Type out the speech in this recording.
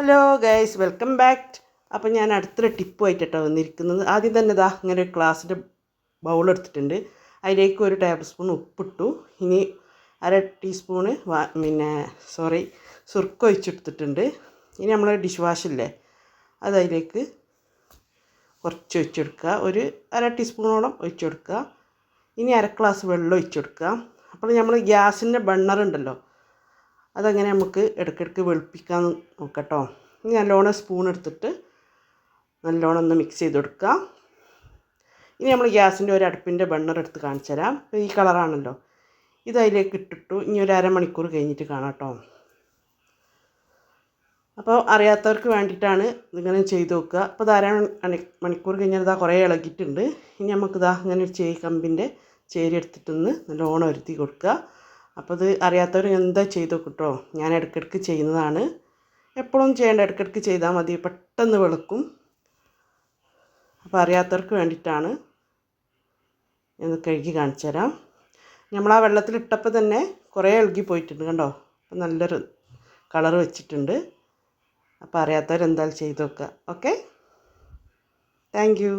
Hello guys, welcome back. അപ്പോൾ ഞാൻ അടുത്തൊരു ടിപ്പുമായിട്ടാണ് വന്നിരിക്കുന്നത്. ആദ്യം തന്നെ ഇതാ ഇങ്ങനെ ഒരു ഗ്ലാസിൻ്റെ ബൗൾ എടുത്തിട്ടുണ്ട്. അതിലേക്ക് 1 ടേബിൾ സ്പൂൺ ഉപ്പിട്ടു. ഇനി 1/2 ടീസ്പൂണ് സുർക്ക ഒഴിച്ചെടുത്തിട്ടുണ്ട്. ഇനി നമ്മൾ ഡിഷ് വാഷില്ലേ അത് അതിലേക്ക് കുറച്ച് ഒഴിച്ചെടുക്കുക. 1/2 ടീസ്പൂണോളം ഒഴിച്ചെടുക്കുക. ഇനി 1/2 ഗ്ലാസ് വെള്ളം ഒഴിച്ചെടുക്കുക. അപ്പോൾ നമ്മൾ ഗ്യാസിൻ്റെ ബർണർ ഉണ്ടല്ലോ, അതങ്ങനെ നമുക്ക് ഇടയ്ക്കിടയ്ക്ക് വെളുപ്പിക്കാൻ നോക്കട്ടോ. ഇനി നല്ലോണം സ്പൂൺ എടുത്തിട്ട് നല്ലോണം ഒന്ന് മിക്സ് ചെയ്ത് കൊടുക്കുക. ഇനി നമ്മൾ ഗ്യാസിൻ്റെ ഒരു അടുപ്പിൻ്റെ ബർണർ എടുത്ത് കാണിച്ചു തരാം. ഈ കളറാണല്ലോ, ഇത് അതിലേക്ക് ഇട്ടിട്ടു. ഇനി ഒരു അരമണിക്കൂർ കഴിഞ്ഞിട്ട് കാണാം കേട്ടോ. അപ്പോൾ അറിയാത്തവർക്ക് വേണ്ടിയിട്ടാണ് ഇതിങ്ങനെ ചെയ്ത് നോക്കുക. അപ്പോൾ ഇത് മണിക്കൂർ കഴിഞ്ഞാൽ ഇതാ കുറേ ഇളകിയിട്ടുണ്ട്. ഇനി നമുക്കിതാ ഇങ്ങനെ ഒരു കമ്പിൻ്റെ ചേരി എടുത്തിട്ടൊന്ന് നല്ലോണം ഒരുത്തി കൊടുക്കുക. അപ്പോൾ ഇത് അറിയാത്തവർ എന്താ ചെയ്ത് നോക്കിട്ടോ. ഞാൻ ഇടയ്ക്കിടയ്ക്ക് ചെയ്യുന്നതാണ്. എപ്പോഴും ചെയ്യേണ്ട, ഇടയ്ക്കിടയ്ക്ക് ചെയ്താൽ മതി, പെട്ടെന്ന് വെളുക്കും. അപ്പോൾ അറിയാത്തവർക്ക് വേണ്ടിയിട്ടാണ് ഇത് കഴുകി കാണിച്ചു തരാം. നമ്മൾ ആ വെള്ളത്തിലിട്ടപ്പോൾ തന്നെ കുറേ ഇളകി പോയിട്ടുണ്ട് കണ്ടോ. അപ്പോൾ നല്ലൊരു കളർ വെച്ചിട്ടുണ്ട്. അപ്പോൾ അറിയാത്തവർ എന്തായാലും ചെയ്ത് നോക്കുക. Okay, thank you.